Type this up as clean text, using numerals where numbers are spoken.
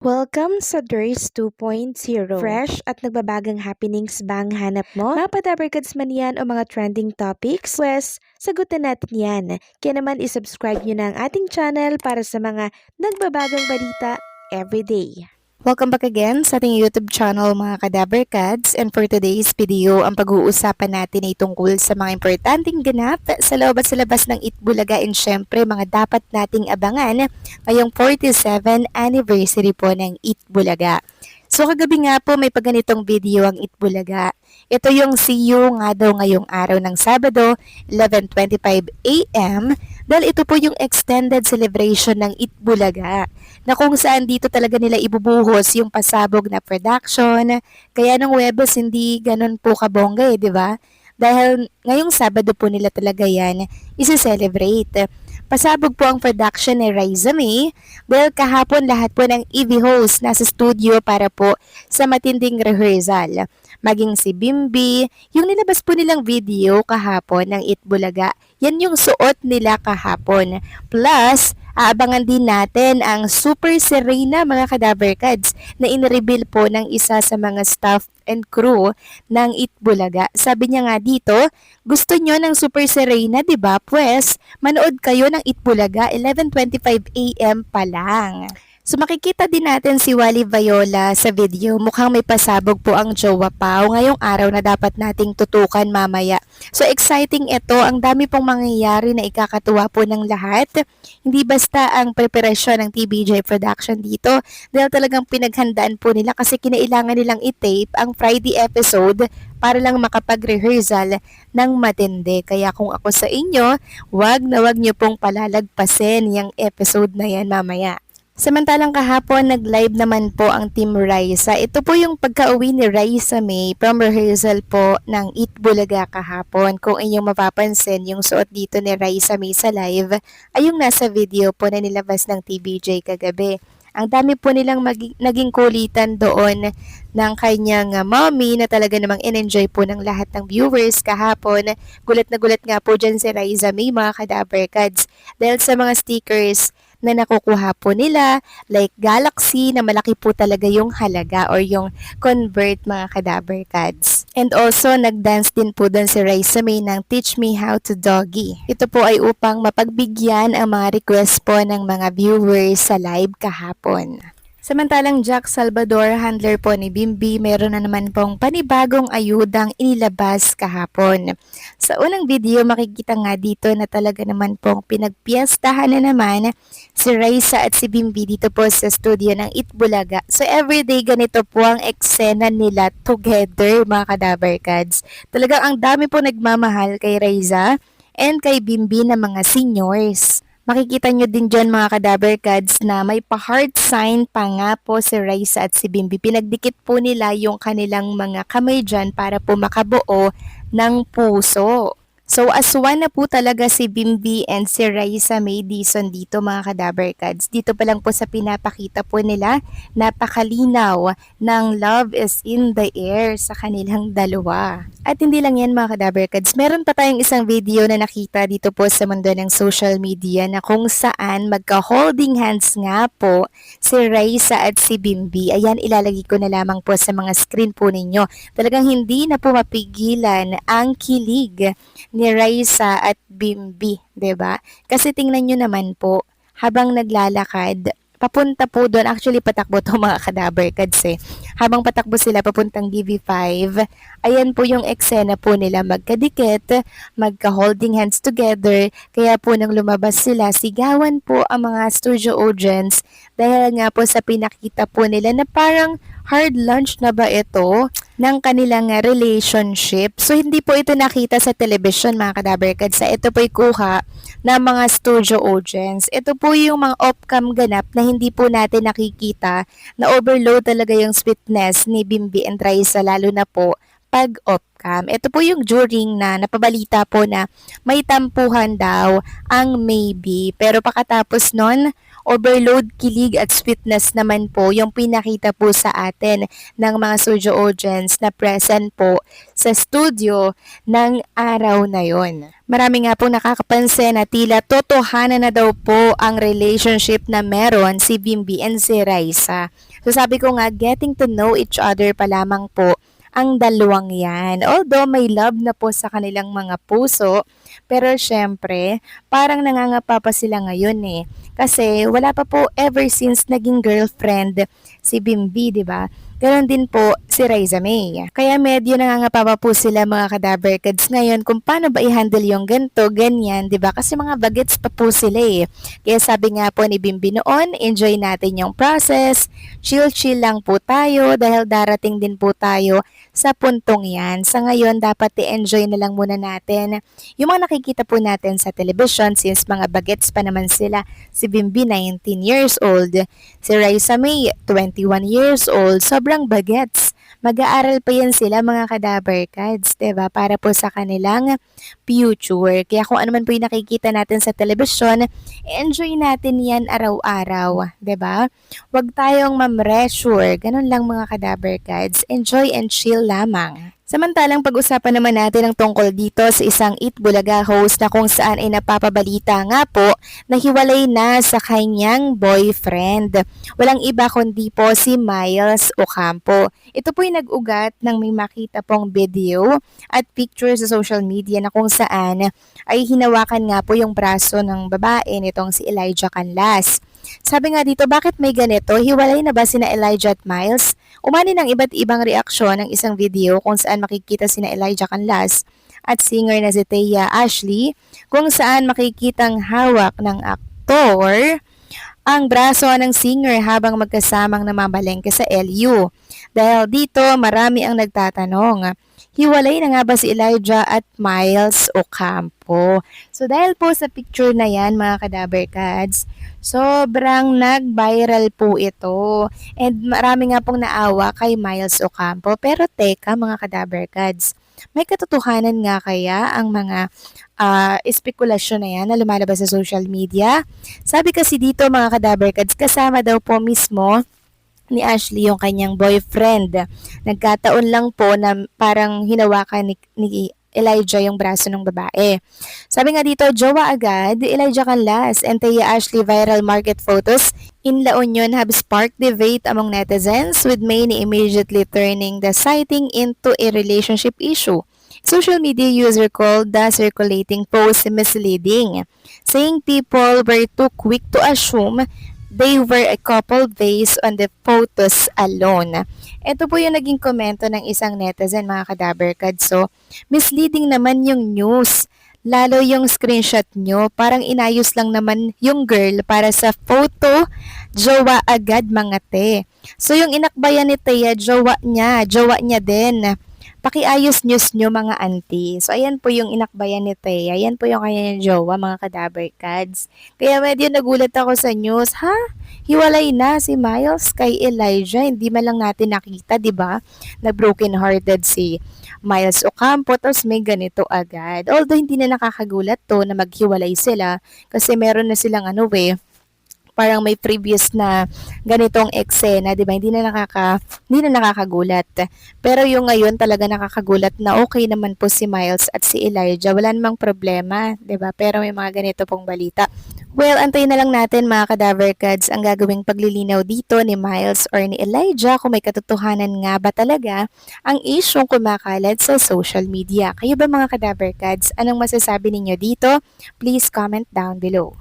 Welcome sa Durs 2.0. Fresh at nagbabagang happenings ba ang hanap mo? Mga padabarkads man yan o mga trending topics? Pwes, sagutin natin yan. Kaya naman isubscribe nyo na ang ating channel para sa mga nagbabagang balita everyday. Welcome back again sa ating YouTube channel mga Kadabarkads, and for today's video, ang pag-uusapan natin ay tungkol sa mga importanteng ganap sa loob at sa labas ng Itbulaga, and syempre mga dapat nating abangan ngayong 47th anniversary po ng Itbulaga. So kagabi nga po may pagganitong video ang Itbulaga. Ito yung see you nga daw ngayong araw ng Sabado, 11:25 AM, dahil ito po yung extended celebration ng Itbulaga na kung saan dito talaga nila ibubuhos yung pasabog na production. Kaya nung Webes hindi ganun po kabongga di ba? Dahil ngayong Sabado po nila talaga yan isi-celebrate. Pasabog po ang production ni Raisa May dahil kahapon lahat po ng EV host nasa studio para po sa matinding rehearsal. Maging si Bimbi, yung nilabas po nilang video kahapon ng Itbulaga, yan yung suot nila kahapon. Plus, aabangan din natin ang Super Serena mga Kadabarkads na in-reveal po ng isa sa mga staff and crew ng Itbulaga. Sabi niya nga dito, gusto nyo ng Super Serena, di ba? Pues, manood kayo ng Itbulaga 11:25 AM pa lang. So makikita din natin si Wally Viola sa video. Mukhang may pasabog po ang Jowa Pao ngayong araw na dapat nating tutukan mamaya. So exciting ito. Ang dami pong mangyayari na ikakatuwa po ng lahat. Hindi basta ang preparasyon ng TBJ production dito. Dahil talagang pinaghandaan po nila kasi kinailangan nilang i-tape ang Friday episode para lang makapag-rehearsal ng matindi. Kaya kung ako sa inyo, wag nyo pong palalagpasin yung episode na yan mamaya. Samantalang kahapon, nag-live naman po ang Team Raisa. Ito po yung pagka-uwi ni Raisa May from rehearsal po ng Itbulaga kahapon. Kung inyong mapapansin, yung suot dito ni Raisa May sa live ay yung nasa video po na nilabas ng TBJ kagabi. Ang dami po nilang naging kulitan doon ng kanyang mommy na talaga namang in-enjoy po ng lahat ng viewers kahapon. Gulat na gulat nga po dyan si Raisa May mga Kadabarkads dahil sa mga stickers na nakukuha po nila, like Galaxy na malaki po talaga yung halaga or yung convert mga Kadabarkads. And also, nag-dance din po doon si Raisa May ng Teach Me How to Doggy. Ito po ay upang mapagbigyan ang mga request po ng mga viewers sa live kahapon. Samantalang Jack Salvador, handler po ni Bimbi, meron na naman pong panibagong ayudang inilabas kahapon. Sa unang video, makikita nga dito na talaga naman pong pinagpiestahan na naman si Raisa at si Bimbi dito po sa studio ng Itbulaga. So everyday ganito po ang eksena nila together mga Kadabarkads. Talagang ang dami po nagmamahal kay Raisa and kay Bimbi na mga seniors. Makikita nyo din dyan mga Kadabarkads na may pa-heart sign pa nga po si Raisa at si Bimbi. Pinagdikit po nila yung kanilang mga kamay dyan para po makabuo ng puso. So aswan na po talaga si Bimbi and si Raisa May Dizon dito mga Kadabarkads. Dito pa lang po sa pinapakita po nila, napakalinaw ng love is in the air sa kanilang dalawa. At hindi lang yan mga Kadabarkads, meron pa tayong isang video na nakita dito po sa mundo ng social media na kung saan magka-holding hands nga po si Raisa at si Bimbi. Ayan, ilalagay ko na lamang po sa mga screen po ninyo. Talagang hindi na po mapigilan ang kilig ni Raisa at Bimbi, 'di ba? Kasi tingnan niyo naman po, habang naglalakad, papunta po doon, actually patakbo to mga Kadabarkads Habang patakbo sila papuntang DV5, ayan po yung eksena po nila magkadikit, magka-holding hands together, kaya po nang lumabas sila, sigawan po ang mga studio audience dahil nga po sa pinakita po nila na parang hard lunch na ba ito ng kanilang relationship. So hindi po ito nakita sa television mga Kadabarkads. Ito po ay kuha ng mga studio audience. Ito po yung mga off-cam ganap na hindi po natin nakikita na overload talaga yung sweetness ni Bimbi and Raisa lalo na po pag off-cam. Ito po yung during na napabalita po na may tampuhan daw ang maybe. Pero pakatapos nun, overload, kilig at sweetness naman po yung pinakita po sa atin ng mga studio audience na present po sa studio ng araw na yon. Marami nga po nakakapansin na tila totohanan na daw po ang relationship na meron si Bimbi and si Raisa. So sabi ko nga, getting to know each other pa lamang po ang dalawang yan. Although may love na po sa kanilang mga puso, pero syempre, parang nangangapa pa sila ngayon eh. Kasi wala pa po ever since naging girlfriend si Bimbi, di ba? Ganon din po si Raisa May. Kaya medyo nangangapa pa po sila mga kadaber kids ngayon kung paano ba i-handle yung ganito, ganyan, di ba? Kasi mga bagets pa po sila eh. Kaya sabi nga po ni Bimbi noon, enjoy natin yung process, chill-chill lang po tayo dahil darating din po tayo sa puntong yan. Sa ngayon, dapat i-enjoy na lang muna natin yung mga nakikita po natin sa television since mga bagets pa naman sila. Si Bimbi, 19 years old. Si Raisa May, 21 years old. Sobrang bagets. Mag-aaral pa yan sila mga kadaber kids, 'di ba? Para po sa kanilang future. Kaya kung ano man po yung nakikita natin sa television, enjoy natin yan araw-araw, 'di ba? Huwag tayong mamressure. Ganun lang mga kadaber kids. Enjoy and chill lamang. Samantalang pag-usapan naman natin ang tungkol dito sa isang Eat Bulaga host na kung saan ay napapabalita nga po na hiwalay na sa kanyang boyfriend. Walang iba kundi po si Miles Ocampo. Ito po'y nag-ugat ng may makita pong video at picture sa social media na kung saan ay hinawakan nga po yung braso ng babae nitong si Elijah Canlas. Sabi nga dito, bakit may ganito? Hiwalay na ba sina Elijah at Miles? Umani ng iba't ibang reaksyon ng isang video kung saan makikita sina Elijah Canlas at singer na si Thea Ashley kung saan makikitang hawak ng aktor ang braso ng singer habang magkasamang namamalengke sa LU. Dahil dito, marami ang nagtatanong, hiwalay na nga ba si Elijah at Miles Ocampo? So dahil po sa picture na yan mga kadaber kads, sobrang nag-viral po ito. And marami nga pong naawa kay Miles Ocampo. Pero teka mga kadaber kads, may katotohanan nga kaya ang mga espekulasyon na yan na lumalabas sa social media? Sabi kasi dito mga kadaber kads, kasama daw po mismo ni Ashley yung kanyang boyfriend. Nagkataon lang po na parang hinawakan ni Elijah yung braso ng babae. Sabi nga dito, jowa agad, Elijah Canlas and Thea Ashley viral market photos in La Union have sparked debate among netizens with many immediately turning the sighting into a relationship issue. Social media user called the circulating post misleading, saying people were too quick to assume they were a couple based on the photos alone. Ito po yung naging komento ng isang netizen mga kadaber kads. So, misleading naman yung news. Lalo yung screenshot nyo, parang inayos lang naman yung girl para sa photo, jowa agad mga te. So yung inakbayan ni Thea, jowa niya din. Pakiayos news nyo mga auntie. So ayan po yung inakbayan ni Thea, ayan po yung kanyang jowa mga kadaber kads. Kaya medyo nagulat ako sa news, ha? Hiwalay na si Miles kay Elijah, hindi man lang natin nakita, di ba? Na broken hearted si Miles Ocampo, tapos may ganito agad. Although hindi na nakakagulat to na maghiwalay sila kasi meron na silang parang may previous na ganitong eksena, 'di ba? Hindi na nakakagulat. Pero yung ngayon talaga nakakagulat na okay naman po si Miles at si Elijah. Wala namang problema, 'di ba? Pero may mga ganito pong balita. Well, antayin na lang natin mga kadaver kads ang gagawing paglilinaw dito ni Miles or ni Elijah kung may katotohanan nga ba talaga ang isyong kumakalat sa social media. Kayo ba mga kadaver kads? Anong masasabi ninyo dito? Please comment down below.